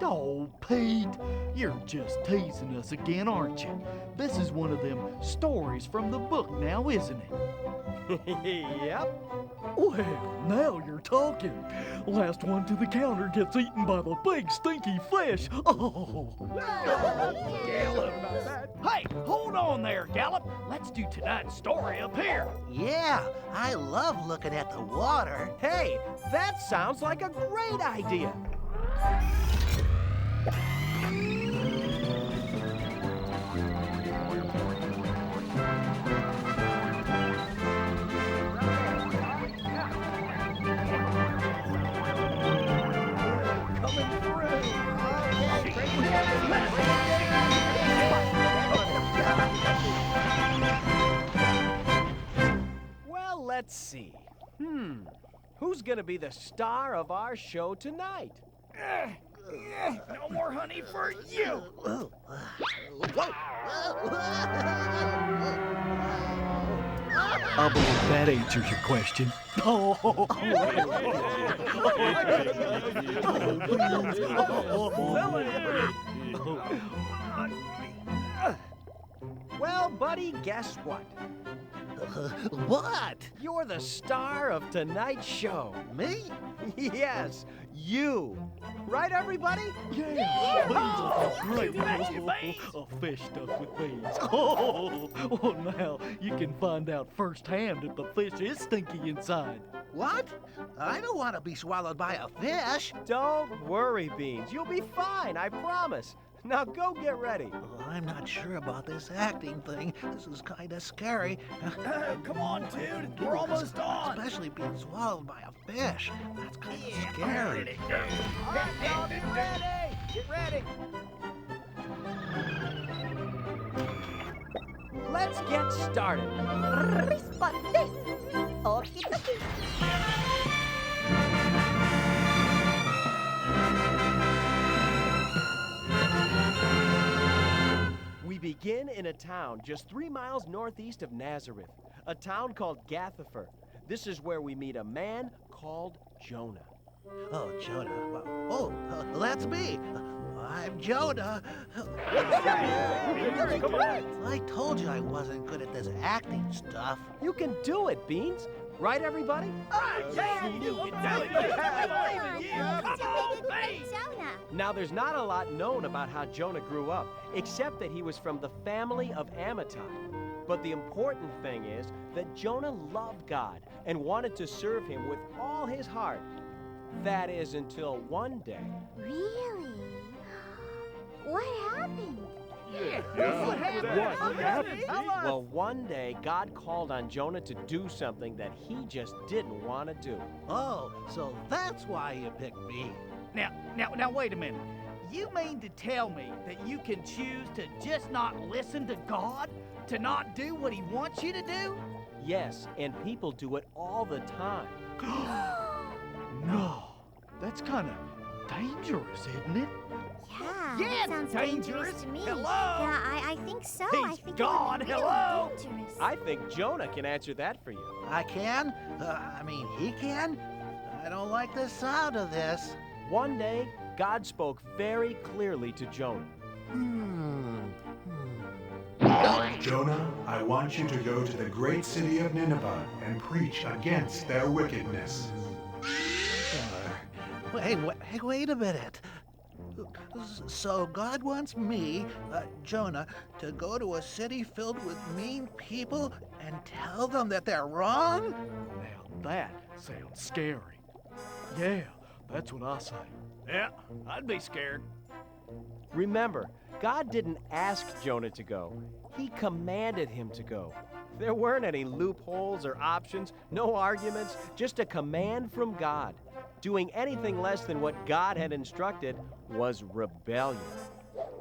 Oh, Pete, you're just teasing us again, aren't you? This is one of them stories from the book now, isn't it? Yep. Well, now you're talking. Last one to the counter gets eaten by the big stinky fish. Oh. Hey, hold on there, Gallop. Let's do tonight's story up here. Yeah, I love looking at the water. Hey, that sounds like a great idea. Well, let's see. Who's gonna be the star of our show tonight? No more honey for you. I believe that answers your question. Well, buddy, guess what? What? You're the star of tonight's show. Me? Yes, you. Right, everybody? Yeah, beans are great. A fish stuffed with beans. Oh, now you can find out firsthand if the fish is stinky inside. What? I don't want to be swallowed by a fish. Don't worry, Beans. You'll be fine, I promise. Now go get ready. Oh, I'm not sure about this acting thing. This is kind of scary. Come on, dude. We're almost on. Especially being swallowed by a fish. That's kind of scary. All right, y'all, get ready. Get ready. Let's get started. We begin in a town just 3 miles northeast of Nazareth, a town called Gathafer. This is where we meet a man called Jonah. Oh, Jonah. That's me. I'm Jonah. I told you I wasn't good at this acting stuff. You can do it, Beans. Right, everybody? Now, there's not a lot known about how Jonah grew up, except that he was from the family of Amittai. But the important thing is that Jonah loved God and wanted to serve him with all his heart. That is until one day. Really? What happened? What happened? Well, one day, God called on Jonah to do something that he just didn't want to do. Oh, so that's why you picked me. Now, wait a minute. You mean to tell me that you can choose to just not listen to God? To not do what He wants you to do? Yes, and people do it all the time. No, that's kind of dangerous, isn't it? Yeah, Yeah, that sounds dangerous to me. Hello? Yeah, I think so. I He's think gone. it would be Hello? really dangerous. I think Jonah can answer that for you. I can? He can? I don't like the sound of this. One day, God spoke very clearly to Jonah. Jonah, I want you to go to the great city of Nineveh and preach against their wickedness. Wait a minute. So God wants me, Jonah, to go to a city filled with mean people and tell them that they're wrong? Now that sounds scary. Yeah, that's what I say. Yeah, I'd be scared. Remember, God didn't ask Jonah to go. He commanded him to go. There weren't any loopholes or options, no arguments, just a command from God. Doing anything less than what God had instructed was rebellion.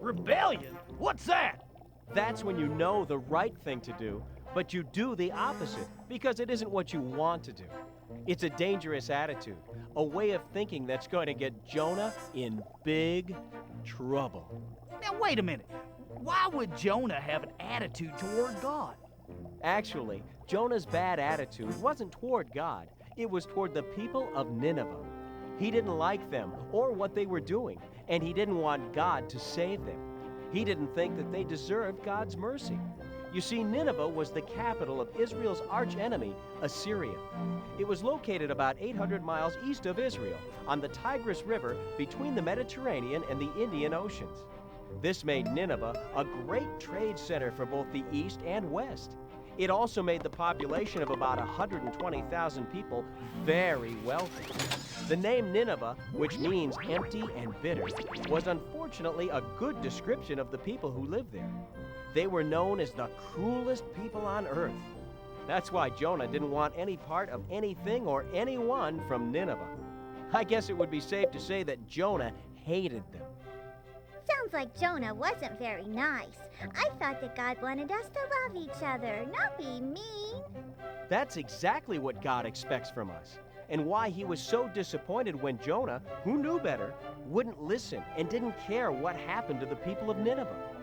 Rebellion? What's that? That's when you know the right thing to do, but you do the opposite because it isn't what you want to do. It's a dangerous attitude, a way of thinking that's going to get Jonah in big trouble. Now, wait a minute. Why would Jonah have an attitude toward God? Actually, Jonah's bad attitude wasn't toward God. It was toward the people of Nineveh. He didn't like them or what they were doing, and he didn't want God to save them. He didn't think that they deserved God's mercy. You see, Nineveh was the capital of Israel's archenemy, Assyria. It was located about 800 miles east of Israel, on the Tigris River between the Mediterranean and the Indian Oceans. This made Nineveh a great trade center for both the East and West. It also made the population of about 120,000 people very wealthy. The name Nineveh, which means empty and bitter, was unfortunately a good description of the people who lived there. They were known as the cruelest people on earth. That's why Jonah didn't want any part of anything or anyone from Nineveh. I guess it would be safe to say that Jonah hated them. Sounds like Jonah wasn't very nice. I thought that God wanted us to love each other, not be mean. That's exactly what God expects from us, and why he was so disappointed when Jonah, who knew better, wouldn't listen and didn't care what happened to the people of Nineveh.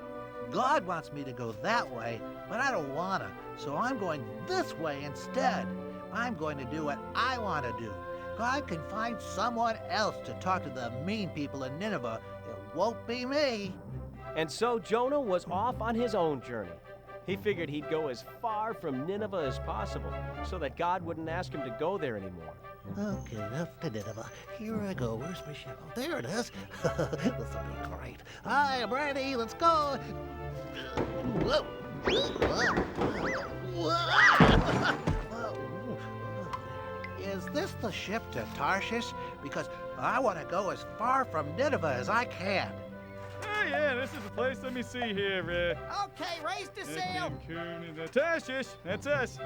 God wants me to go that way, but I don't want to, so I'm going this way instead. I'm going to do what I want to do. God can find someone else to talk to the mean people in Nineveh. It won't be me. And so Jonah was off on his own journey. He figured he'd go as far from Nineveh as possible, so that God wouldn't ask him to go there anymore. Okay, up to Nineveh. Here I go. Where's my ship? Oh, there it is. This will be great. I am ready. Let's go. Whoa. Is this the ship to Tarshish? Because I want to go as far from Nineveh as I can. Oh, yeah, this is the place. Let me see here. Okay, raise the sail. Tarshish, that's us.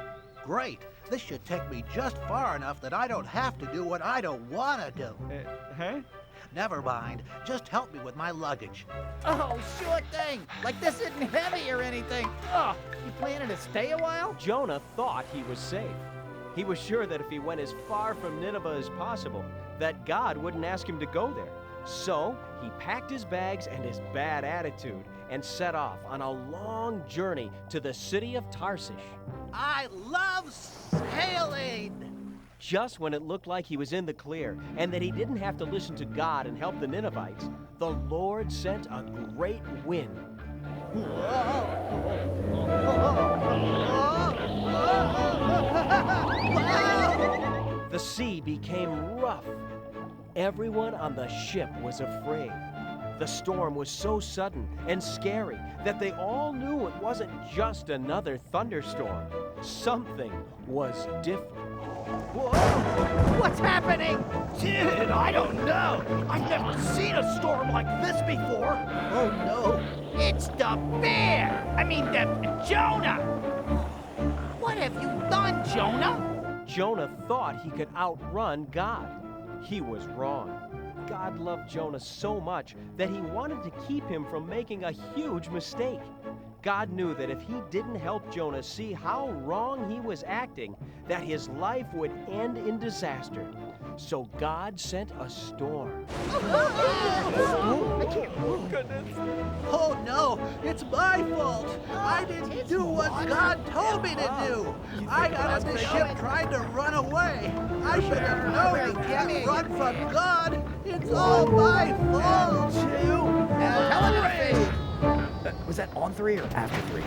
Great. This should take me just far enough that I don't have to do what I don't want to do. Huh? Never mind. Just help me with my luggage. Oh, sure thing. Like this isn't heavy or anything. Oh, you planning to stay a while? Jonah thought he was safe. He was sure that if he went as far from Nineveh as possible, that God wouldn't ask him to go there. So he packed his bags and his bad attitude and set off on a long journey to the city of Tarshish. I love sailing! Just when it looked like he was in the clear and that he didn't have to listen to God and help the Ninevites, the Lord sent a great wind. The sea became rough. Everyone on the ship was afraid. The storm was so sudden and scary that they all knew it wasn't just another thunderstorm. Something was different. Whoa! What's happening? Dude, I don't know. I've never seen a storm like this before. Oh no! It's the bear! I mean, the Jonah! What have you done, Jonah? Jonah thought he could outrun God. He was wrong. God loved Jonah so much that he wanted to keep him from making a huge mistake. God knew that if he didn't help Jonah see how wrong he was acting, that his life would end in disaster. So God sent a storm. Oh no! It's my fault! I didn't do what God told me to do! I got on this ship trying to run away! I should have known you can't run from God! It's all my fault! Telegraphy! Was that on 3 or after 3?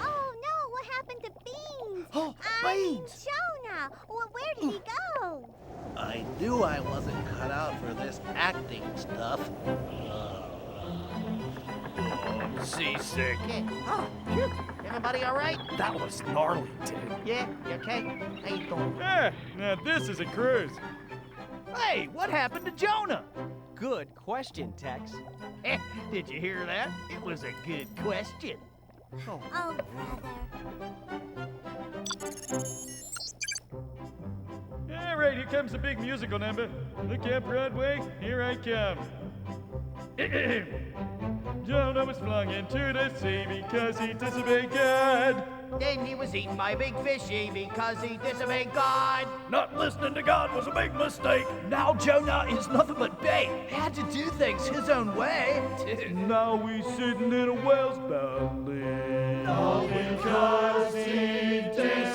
Oh no, what happened to Beans? Oh, I mean, Beans! Jonah. Well, where did he go? I knew I wasn't cut out for this acting stuff. Seasick. Oh, phew. Everybody all right? That was gnarly, dude. Yeah, you okay? How you doing? Yeah, now this is a cruise. Hey, what happened to Jonah? Good question, Tex. Did you hear that? It was a good question. Oh, brother. All right, here comes the big musical number. Look out, Broadway, here I come. Jonah was flung into the sea because he disobeyed God. Then he was eaten by a big fishy because he disobeyed God. Not listening to God was a big mistake. Now Jonah is nothing but bait. Had to do things his own way. Now he's sitting in a whale's belly. All because he disobeyed